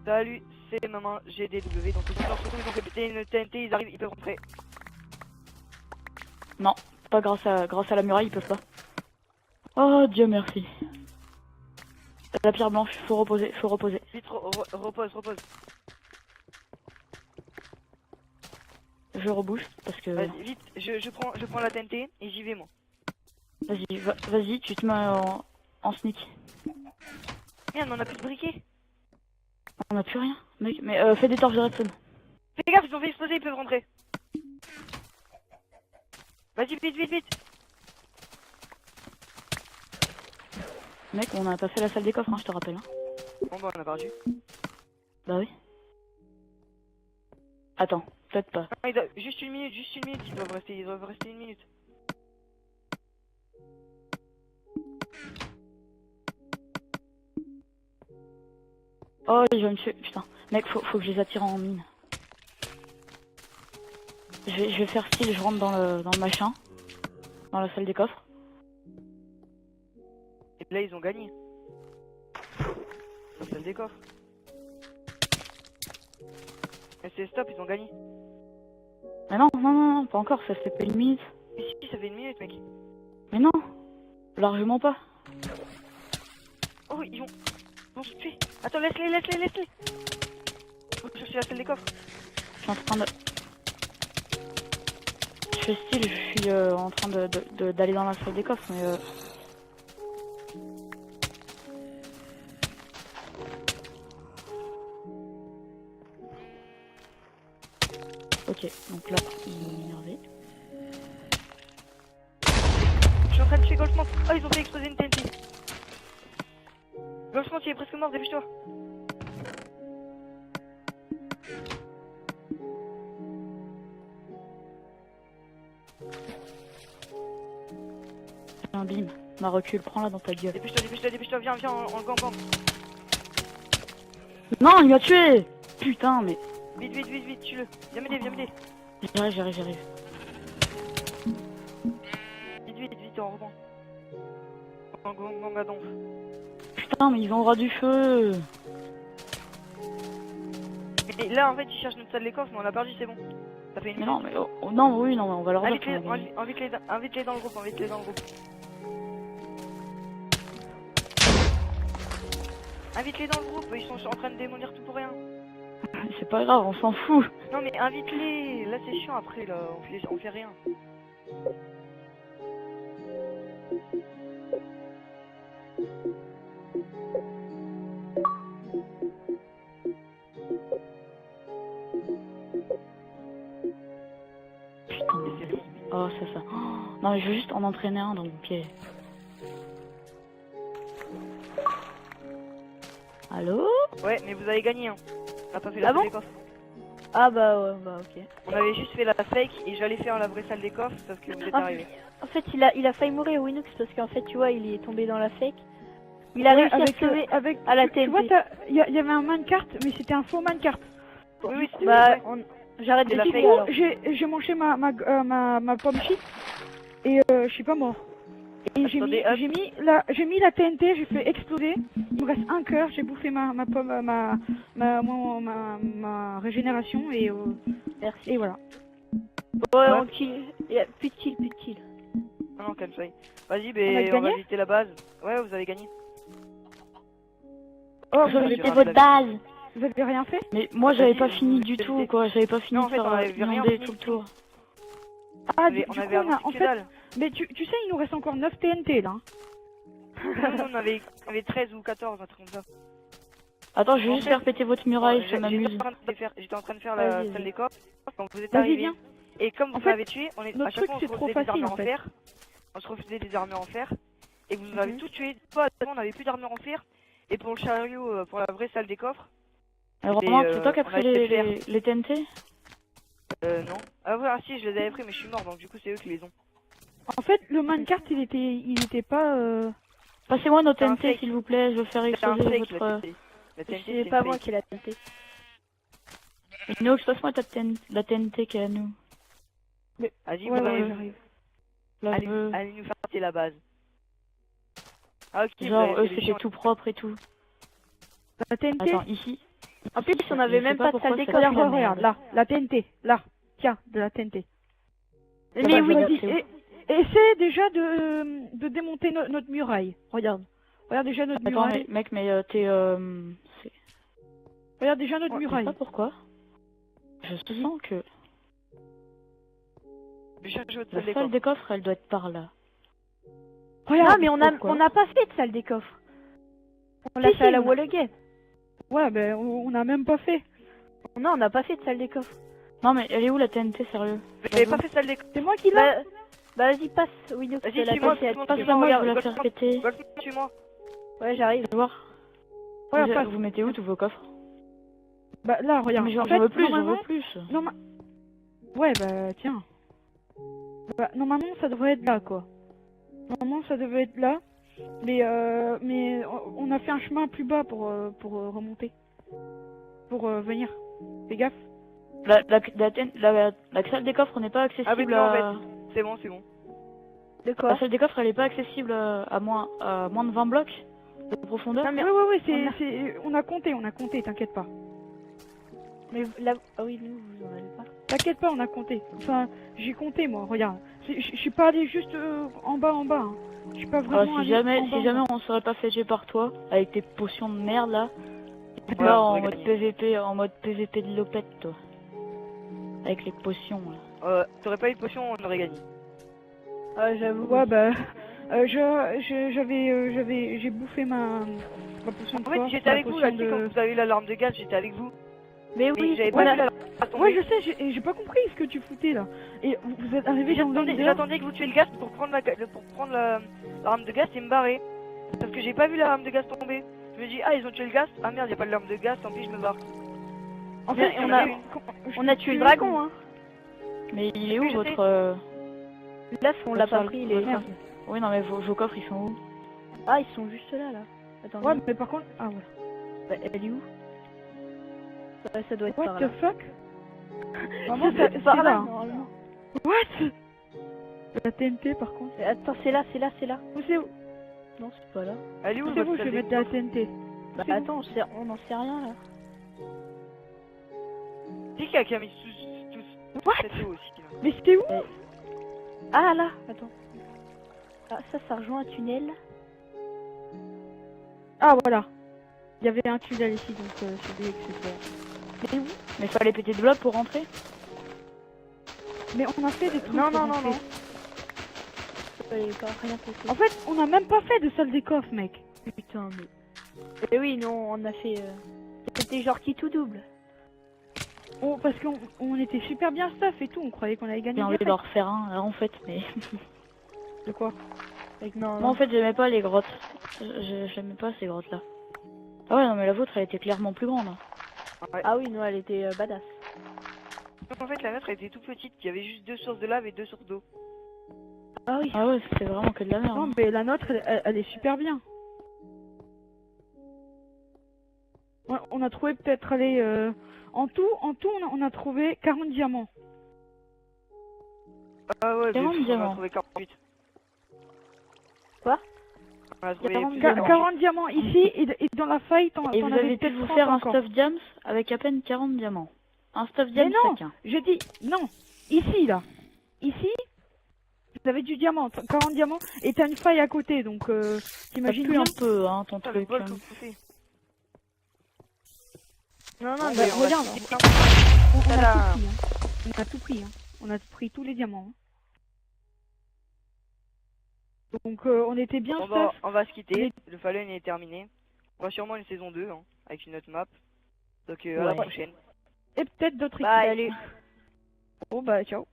Salut, c'est maman GDW. Donc ils ont fait péter une TNT, ils arrivent, ils peuvent rentrer. Non, pas grâce à la muraille, ils peuvent pas. Oh Dieu merci. La pierre blanche, faut reposer, faut reposer. Vite, repose. Je rebouge parce que... Vas-y, vite, je prends la TNT et j'y vais moi. Vas-y, vas-y, tu te mets en sneak. Merde, mais on a plus de briquets. On a plus rien, mec. Mais fais des torches de redstone. Fais gaffe, ils ont fait exploser, ils peuvent rentrer. Vas-y, vite. Mec, on a pas fait la salle des coffres, hein, je te rappelle. Hein. Bon bah on a perdu. Bah oui. Attends, peut-être pas. Ah, juste une minute, ils doivent rester 1 minute. Oh, il va me tuer, putain. Mec, faut que je les attire en mine. Je vais faire style, je rentre dans le machin. Dans la salle des coffres. Et là ils ont gagné. Ça le décoffre. Mais c'est stop, ils ont gagné. Mais non, pas encore, ça fait pas une minute. Mais si, ça fait 1 minute mec. Mais non, largement pas. Oh, ils vont se tuer. Attends, laisse-les. Faut que je cherche la salle des coffres. Je suis en train de... Je fais style, je suis en train d'aller dans la salle des coffres, mais... Ok, donc là, il est énervé. Je suis en train de tuer Golfmont. Oh, ils ont fait exploser une TNT. Golfmont, il est presque mort, dépêche-toi. Un bim, ma recule, prends-la dans ta gueule. Dépêche-toi, viens en gang. Non, il m'a tué. Putain, mais... Vite, tue-le. Viens m'aider. J'arrive. Vite, on reprend. En gang à donf. Putain, mais ils ont droit du feu. Et là, en fait, ils cherchent notre salle des coffres, mais on a perdu, c'est bon. Ça fait une Mais minute. non, mais... non, mais on va leur dire qu'on a gagné. Invite-les dans le groupe, Invite-les dans le groupe, ils sont en train de démolir tout pour rien. C'est pas grave, on s'en fout. Non mais invite-les, là c'est chiant après, là, on fait rien. Putain, mais c'est bon. Oh, ça. Oh, non, mais je veux juste en entraîner un dans mon pied. Allô? Ouais, mais vous avez gagné, hein. On a pas fait la salle des coffres. Ah bah ouais, bah ok. On avait juste fait la fake et j'allais faire la vraie salle des coffres, sauf que vous êtes arrivés. En fait, il a failli mourir, Winux, parce qu'en fait, tu vois, il est tombé dans la fake. Il a réussi à se lever à la TNT. Tu vois, il y avait un minecart, mais c'était un faux minecart. Oui, c'était bah, j'arrête de la kiffer, fake. alors. J'ai mangé ma pomme shit et je suis pas mort. Et j'ai mis la TNT, j'ai fait exploser. Il me reste un cœur, j'ai bouffé ma pomme, ma régénération et Merci. et voilà. Ouais, on kill. Il y a plus de kill. Ah non, calme ça. Vas-y, On a on va gagné visiter la base. Ouais, vous avez gagné. Oh, Vous avez avez fait pas- votre base. vous avez rien fait? Mais moi, j'avais pas Vas-y, fini vous du faites tout, des- quoi. J'avais pas fini Non, en de fait, on faire avait rien inonder fini. tout le tour. Ah, On du avait coup, avancé en que fait, dalle. mais tu sais, il nous reste encore 9 TNT là. Nous, on avait 13 ou 14, un truc comme ça. Attends, je vais En juste fait, faire péter votre muraille, ça J'étais m'amuse. en train de faire la Vas-y, salle des coffres quand vous êtes Vas-y, arrivés. viens. Et comme En vous fait, m'avez tué, à notre chaque truc, fois on c'est se trop refaisait des facile, armures en en fait. fer. On se refaisait des armures en fer. Et vous nous avez tout tué. Toi, on n'avait plus d'armures en fer. Et pour le chariot, pour la vraie salle des coffres. Alors, Et, Romain, c'est toi qui as on pris a été faire. les TNT? Non. Ah ouais, ah, si, je les avais pris, mais je suis mort, donc du coup, c'est eux qui les ont. En fait, le minecart, il était pas. Passez-moi nos C'est un TNT, fake. s'il vous plaît, je veux faire C'est un exploser fake, votre... la TNT. La TNT, C'est c'est pas une moi fake. qui l'a tenté. Inox, passe-moi la TNT qui est à nous. Vas-y, Ouais, vous allez, j'arrive. Là, je veux... allez nous faire péter la base. Ah, ok, Genre, vous avez eux, fait le c'était chiant. tout propre et tout. La TNT. Attends, ici. En plus, on avait même pas de salle des coffres. Regarde, là, la TNT, là. Tiens, de la TNT. Mais oui, essaie déjà de démonter notre muraille. Regarde. Regarde déjà notre muraille. Attends, mec, mais t'es... Regarde déjà notre muraille. Je sais pas pourquoi. Je sens que... La salle des coffres, elle doit être par là. Regarde, non, mais on n'a pas fait de salle des coffres. On l'a fait à la wall again. Ouais, ben on n'a même pas fait. Non, on n'a pas fait de salle des coffres. Non, mais elle est où la TNT, sérieux? Vous avez pas fait salle des coffres? C'est moi qui l'ai. Bah vas-y, passe, Windows. Vas-y, suis-moi, passe-la-moi, je vais la faire péter. Suis-moi. Ouais, j'arrive. Je vais voir. Vous mettez où tous vos coffres? Bah là, regarde. Mais j'en veux plus, j'en veux plus. Non, ouais, bah tiens. Bah, normalement, ça devrait être là, quoi. Normalement, ça devait être là. Mais on a fait un chemin plus bas pour remonter. Pour venir. Fais gaffe. La salle des coffres n'est pas accessible à... C'est bon. De quoi? La salle des coffres, elle est pas accessible à moins de 20 blocs de profondeur. Non, mais... Ouais, on a compté, t'inquiète pas. Mais là... Ah oui, nous, vous en avez pas. T'inquiète pas, on a compté. Enfin, j'ai compté, moi, regarde. Je suis pas allé juste en bas, hein. Je suis pas vraiment si jamais on serait pas fait par toi, avec tes potions de merde, là, ouais, là, en mode PVP de lopette, toi. Avec les potions, là. T'aurais pas eu de potion, on aurait gagné. Ah, j'avoue. Ouais, bah... j'ai bouffé ma potion de force. En fait, j'étais avec vous, là, quand vous avez eu l'alarme de gaz, j'étais avec vous. Mais oui, j'avais pas vu l'alarme tomber. Ouais, je sais, j'ai pas compris ce que tu foutais, là. Et vous êtes arrivé dans le leader. J'attendais que vous tuiez le gaz pour prendre l'arme de gaz et me barrer. Parce que j'ai pas vu l'arme de gaz tomber. Je me dis, ah, ils ont tué le gaz. Ah merde, y'a pas de l'arme de gaz, tant pis, je me barre. En fait, on a tué le dragon, hein. Mais il est où votre... Là, on l'a pas pris, les... Oui, non, mais vos coffres, ils sont où? Ah, ils sont juste là, là. Attends. Ouais, mais par contre... Ah, voilà. Bah, elle est où? Ça doit être What par là. the fuck? Vraiment, c'est par là, normalement. What? La TNT, par contre. Attends, c'est là. Où c'est où? Non, c'est pas là. Elle est où? C'est où je vais mettre de la TNT? Bah, attends, on n'en sait rien, là. C'est qui a mis tous What? aussi, là. Mais c'était où? Ah, là, attends. Ah, ça rejoint un tunnel. Ah, voilà. Il y avait un tunnel ici, donc j'ai oublié que c'était... Mais où? Mais fallait péter de blocs pour rentrer? Mais on a fait des trucs. Non. Fallait pas rien péter. En fait, on a même pas fait de salle des coffres, mec. Putain, mais... Eh oui, non, on a fait... C'était genre qui tout double. Parce qu'on était super bien stuff et tout, on croyait qu'on allait gagner. J'ai envie de leur faire un, là, en fait, mais... De quoi? Non. Moi, en fait, j'aimais pas les grottes. J'aimais pas ces grottes-là. Ah ouais, non, mais la vôtre, elle était clairement plus grande. Ouais. Ah oui, non, elle était badass. En fait, la nôtre, elle était toute petite. Il y avait juste 2 sources de lave et 2 sources d'eau. Ah oui. Ah ouais, c'était vraiment que de la merde. Non, mais la nôtre, elle est super bien. Ouais, on a trouvé peut-être, en tout, on a trouvé 40 diamants. Ah ouais, 40 on diamants. a trouvé 48. Quoi? On a trouvé 40 diamants ici et dans la faille, t'en Et vous avais avez pu peut-être vous 30 faire un encore. stuff diams avec à peine 40 diamants. Un stuff Mais diams non, chacun. je dis, non, ici, là. Ici, vous avez du diamant, 40 diamants, et t'as une faille à côté, donc t'imagines Plus bien. un peu, hein, ton Ah, le truc. bol, tout fait. Non, Bon, mais regarde, on on a tout pris, hein. On a pris tous les diamants. Hein. Donc on était bien stuff. On va se quitter, le Fallen est terminé. On va sûrement une saison 2, hein, avec une autre map. Donc à la prochaine. Et peut-être d'autres équipes. Bye. Bon bah ciao.